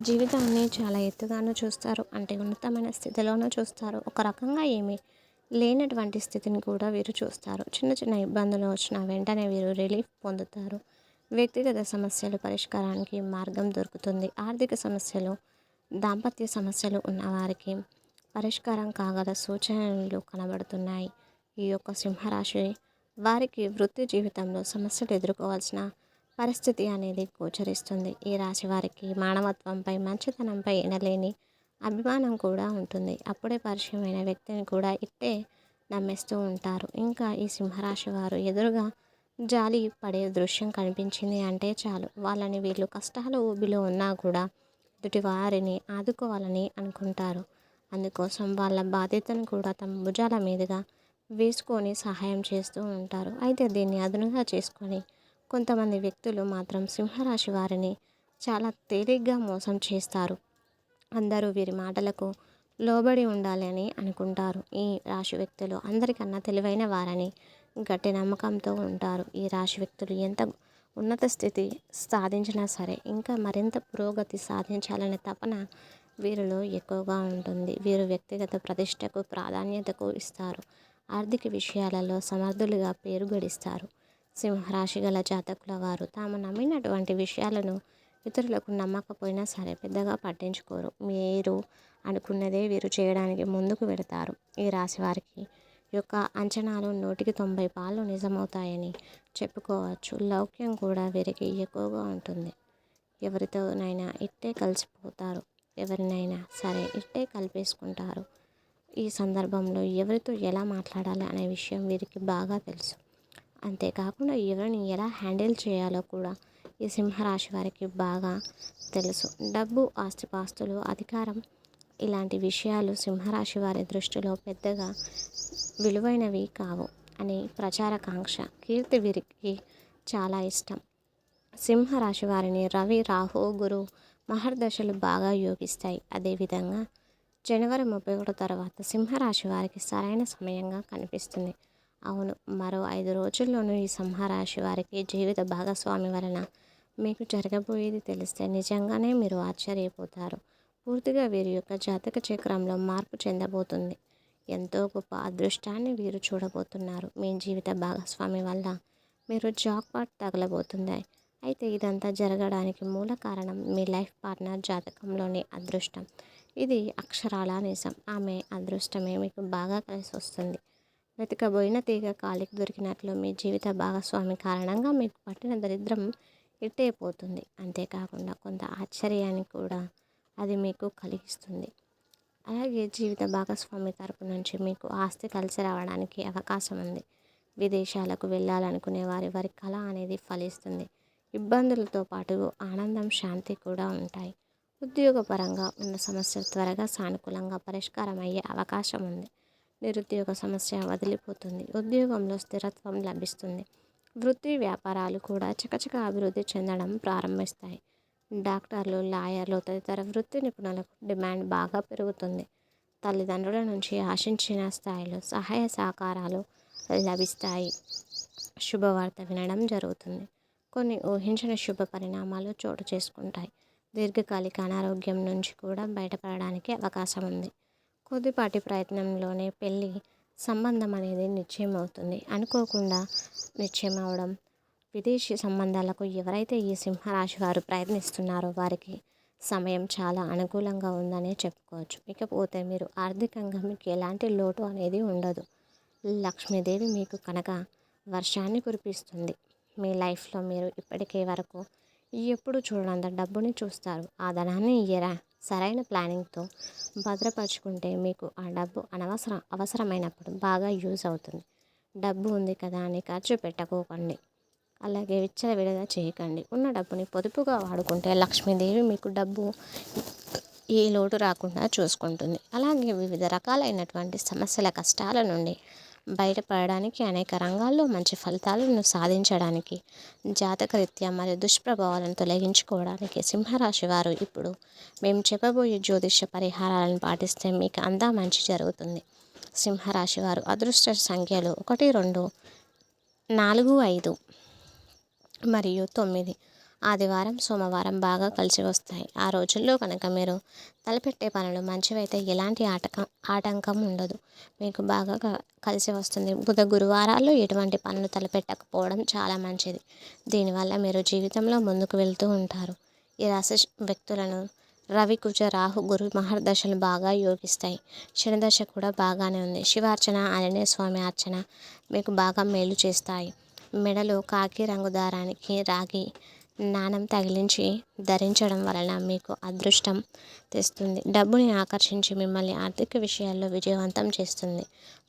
జీవితాన్ని చాలా ఎత్తుగాను చూస్తారు. అంటే ఉన్నతమైన స్థితిలోనూ చూస్తారు. ఒక రకంగా ఏమీ లేనటువంటి స్థితిని కూడా వీరు చూస్తారు. చిన్న చిన్న ఇబ్బందులు వచ్చినా వెంటనే వీరు రిలీఫ్ పొందుతారు. వ్యక్తిగత సమస్యలు పరిష్కారానికి మార్గం దొరుకుతుంది. ఆర్థిక సమస్యలు, దాంపత్య సమస్యలు ఉన్నవారికి పరిష్కారం కాగల సూచనలు కనబడుతున్నాయి. ఈ యొక్క సింహరాశి వారికి వృత్తి జీవితంలో సమస్యలు ఎదుర్కోవాల్సిన పరిస్థితి అనేది గోచరిస్తుంది. ఈ రాశి వారికి మానవత్వంపై, మంచితనంపై ఎనలేని అభిమానం కూడా ఉంటుంది. అప్పుడే పరిచయమైన వ్యక్తిని కూడా ఇట్టే నమ్మేస్తూ ఉంటారు. ఇంకా ఈ సింహరాశి వారు ఎదురుగా జాలి పడే దృశ్యం కనిపించింది అంటే చాలు, వాళ్ళని వీళ్ళు కష్టాల ఊబిలో ఉన్నా కూడా ఎదుటి వారిని ఆదుకోవాలని అనుకుంటారు. అందుకోసం వాళ్ళ బాధ్యతను కూడా తమ భుజాల మీదుగా వేసుకొని సహాయం చేస్తూ ఉంటారు. అయితే దీన్ని అదునుగా చేసుకొని కొంతమంది వ్యక్తులు మాత్రం సింహరాశి వారిని చాలా తేలిగ్గా మోసం చేస్తారు. అందరూ వీరి మాటలకు లోబడి ఉండాలి అని అనుకుంటారు. ఈ రాశి వ్యక్తులు అందరికన్నా తెలివైన వారని గట్టి నమ్మకంతో ఉంటారు. ఈ రాశి వ్యక్తులు ఎంత ఉన్నత స్థితి సాధించినా సరే ఇంకా మరింత పురోగతి సాధించాలనే తపన వీరిలో ఎక్కువగా ఉంటుంది. వీరు వ్యక్తిగత ప్రతిష్టకు ప్రాధాన్యతకు ఇస్తారు. ఆర్థిక విషయాలలో సమర్థులుగా పేరు గడిస్తారు. సింహరాశి గల జాతకుల వారు తాము నమ్మినటువంటి విషయాలను ఇతరులకు నమ్మకపోయినా సరే పెద్దగా పట్టించుకోరు. మీరు అనుకున్నదే వీరు చేయడానికి ముందుకు వెళతారు. ఈ రాశి వారికి యొక్క అంచనాలు 100కి 90 పాళ్ళు నిజమవుతాయని చెప్పుకోవచ్చు. లౌక్యం కూడా వీరికి ఎక్కువగా ఉంటుంది. ఎవరితోనైనా ఇట్టే కలిసిపోతారు. ఎవరినైనా సరే ఇట్టే కలిపేసుకుంటారు. ఈ సందర్భంలో ఎవరితో ఎలా మాట్లాడాలి అనే విషయం వీరికి బాగా తెలుసు. అంతేకాకుండా ఎవరిని ఎలా హ్యాండిల్ చేయాలో కూడా ఈ సింహరాశి వారికి బాగా తెలుసు. డబ్బు, ఆస్తిపాస్తులు, అధికారం ఇలాంటి విషయాలు సింహరాశి వారి దృష్టిలో పెద్దగా విలువైనవి కావు అని ప్రచారకాంక్ష, కీర్తి వీరికి చాలా ఇష్టం. సింహరాశి వారిని రవి, రాహు, గురు మహర్దశలు బాగా యోగిస్తాయి. అదేవిధంగా జనవరి 31 తర్వాత సింహరాశి వారికి సరైన సమయంగా కనిపిస్తుంది. అవును, మరో 5 రోజుల్లోనూ ఈ సింహరాశి వారికి జీవిత భాగస్వామి వలన మీకు జరగబోయేది తెలిస్తే నిజంగానే మీరు ఆశ్చర్యపోతారు. పూర్తిగా వీరి యొక్క జాతక చక్రంలో మార్పు చెందబోతుంది. ఎంతో గొప్ప అదృష్టాన్ని వీరు చూడబోతున్నారు. మీ జీవిత భాగస్వామి వల్ల మీరు జాక్పాట్ తగలబోతుంది. అయితే ఇదంతా జరగడానికి మూల కారణం మీ లైఫ్ పార్ట్నర్ జాతకంలోని అదృష్టం. ఇది అక్షరాల నిజం. ఆమె అదృష్టమే మీకు బాగా కలిసి వస్తుంది. వెతకబోయిన తీగ కాలికి దొరికినట్లు మీ జీవిత భాగస్వామి కారణంగా మీకు పట్టిన దరిద్రం ఇట్టే పోతుంది. అంతేకాకుండా కొంత ఆశ్చర్యాన్ని కూడా అది మీకు కలిగిస్తుంది. అలాగే జీవిత భాగస్వామి తరపు నుంచి మీకు ఆస్తి కలిసి రావడానికి అవకాశం ఉంది. విదేశాలకు వెళ్ళాలనుకునే వారి కళ అనేది ఫలిస్తుంది. ఇబ్బందులతో పాటు ఆనందం, శాంతి కూడా ఉంటాయి. ఉద్యోగపరంగా ఉన్న సమస్యలు త్వరగా సానుకూలంగా పరిష్కారం అయ్యే అవకాశం ఉంది. నిరుద్యోగ సమస్య వదిలిపోతుంది. ఉద్యోగంలో స్థిరత్వం లభిస్తుంది. వృత్తి వ్యాపారాలు కూడా చకచక అభివృద్ధి చెందడం ప్రారంభిస్తాయి. డాక్టర్లు, లాయర్లు తదితర వృత్తి నిపుణులకు డిమాండ్ బాగా పెరుగుతుంది. తల్లిదండ్రుల నుంచి ఆశించిన స్థాయిలో సహాయ సహకారాలు లభిస్తాయి. శుభవార్త వినడం జరుగుతుంది. కొన్ని ఊహించిన శుభ పరిణామాలు చోటు చేసుకుంటాయి. దీర్ఘకాలిక అనారోగ్యం నుంచి కూడా బయటపడడానికి అవకాశం ఉంది. కొద్దిపాటి ప్రయత్నంలోనే పెళ్ళి సంబంధం అనేది నిశ్చయం అవుతుంది. అనుకోకుండా నిశ్చయం అవడం. విదేశీ సంబంధాలకు ఎవరైతే ఈ సింహరాశి వారు ప్రయత్నిస్తున్నారో వారికి సమయం చాలా అనుకూలంగా ఉందనే చెప్పుకోవచ్చు. ఇకపోతే మీరు ఆర్థికంగా మీకు ఎలాంటి లోటు అనేది ఉండదు. లక్ష్మీదేవి మీకు కనుక వర్షాన్ని కురిపిస్తుంది. మీ లైఫ్లో మీరు ఇప్పటికే వరకు ఎప్పుడు చూడనంత డబ్బుని చూస్తారు. ఆ ధనాన్ని సరైన ప్లానింగ్తో భద్రపరుచుకుంటే మీకు ఆ డబ్బు అవసరమైనప్పుడు బాగా యూజ్ అవుతుంది. డబ్బు ఉంది కదా అని ఖర్చు పెట్టకోకండి. అలాగే విచ్చలవిడిగా చేయకండి. ఉన్న డబ్బుని పొదుపుగా వాడుకుంటే లక్ష్మీదేవి మీకు డబ్బు ఏ లోటు రాకుండా చూసుకుంటుంది. అలాగే వివిధ రకాలైనటువంటి సమస్యల, కష్టాల నుండి బయటపడడానికి, అనేక రంగాల్లో మంచి ఫలితాలను సాధించడానికి, జాతకరీత్యా మరియు దుష్ప్రభావాలను తొలగించుకోవడానికి సింహరాశి వారు ఇప్పుడు మేము చెప్పబోయే జ్యోతిష పరిహారాలను పాటిస్తే మీకు అంతా మంచి జరుగుతుంది. సింహరాశి వారు అదృష్ట సంఖ్యలు 1, 2, 4, 5 మరియు 9. ఆదివారం సోమవారం బాగా కలిసి వస్తాయి. ఆ రోజుల్లో కనుక మీరు తలపెట్టే పనులు మంచివైతే ఎలాంటి ఆటంకం ఉండదు. మీకు బాగా కలిసి వస్తుంది. బుధ గురువారాల్లో ఎటువంటి పనులు తలపెట్టకపోవడం చాలా మంచిది. దీనివల్ల మీరు జీవితంలో ముందుకు వెళ్తూ ఉంటారు. ఈ రాశి వ్యక్తులను రవి కుజ రాహు గురు మహర్దశలు బాగా యోగిస్తాయి. శనిదశ కూడా బాగానే ఉంది. శివార్చన ఆంజనేయ స్వామి అర్చన మీకు బాగా మేలు చేస్తాయి. మెడలో కాకి రంగు దారానికి రాగి నాణం తగిలించి ధరించడం వలన మీకు అదృష్టం తెస్తుంది. డబ్బుని ఆకర్షించి మిమ్మల్ని ఆర్థిక విషయాల్లో విజయవంతం చేస్తుంది.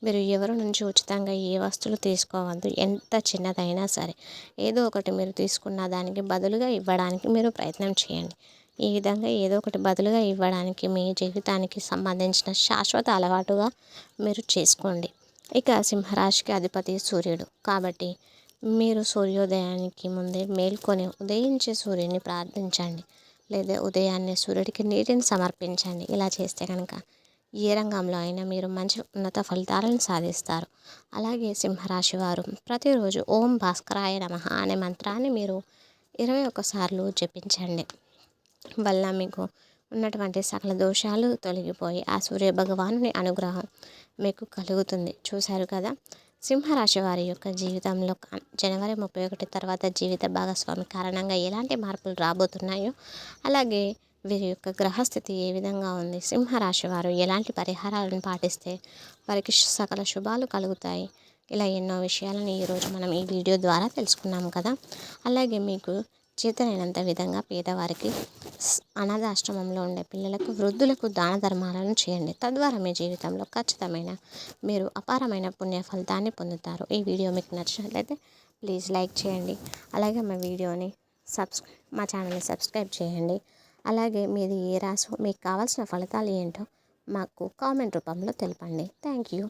మీరు ఎవరి నుంచి ఉచితంగా ఏ వస్తువులు తీసుకోవద్దు. ఎంత చిన్నదైనా సరే ఏదో ఒకటి మీరు తీసుకున్న దానికి బదులుగా ఇవ్వడానికి మీరు ప్రయత్నం చేయండి. ఈ విధంగా ఏదో ఒకటి బదులుగా ఇవ్వడానికి మీ జీవితానికి సంబంధించిన శాశ్వత అలవాటుగా మీరు చేసుకోండి. ఇక సింహరాశికి అధిపతి సూర్యుడు కాబట్టి మీరు సూర్యోదయానికి ముందే మేల్కొని ఉదయించే సూర్యుని ప్రార్థించండి. లేదా ఉదయాన్నే సూర్యుడికి నీటిని సమర్పించండి. ఇలా చేస్తే కనుక ఏ రంగంలో అయినా మీరు మంచి ఉన్నత ఫలితాలను సాధిస్తారు. అలాగే సింహరాశి వారు ప్రతిరోజు ఓం భాస్కరాయ నమః అనే మంత్రాన్ని మీరు 21 సార్లు జపించండి. వల్ల మీకు ఉన్నటువంటి సకల దోషాలు తొలగిపోయి ఆ సూర్య భగవానుని అనుగ్రహం మీకు కలుగుతుంది. చూశారు కదా, సింహరాశి వారి యొక్క జీవితంలో జనవరి 31 తర్వాత జీవిత భాగస్వామి కారణంగా ఎలాంటి మార్పులు రాబోతున్నాయో, అలాగే వీరి యొక్క గ్రహస్థితి ఏ విధంగా ఉంది, సింహరాశి వారు ఎలాంటి పరిహారాలను పాటిస్తే వారికి సకల శుభాలు కలుగుతాయి, ఇలా ఎన్నో విషయాలను ఈరోజు మనం ఈ వీడియో ద్వారా తెలుసుకున్నాము కదా. అలాగే మీకు చేతనైనంత విధంగా పేదవారికి, అనాథాశ్రమంలో ఉండే పిల్లలకు, వృద్ధులకు దాన ధర్మాలను చేయండి. తద్వారా మీ జీవితంలో ఖచ్చితమైన మీరు అపారమైన పుణ్య ఫలితాన్ని పొందుతారు. ఈ వీడియో మీకు నచ్చినట్లయితే ప్లీజ్ లైక్ చేయండి. అలాగే మా ఛానల్ని సబ్స్క్రైబ్ చేయండి. అలాగే మీది ఏ రాశి, మీకు కావాల్సిన ఫలితాలు ఏంటో మాకు కామెంట్ రూపంలో తెలపండి. Thank you.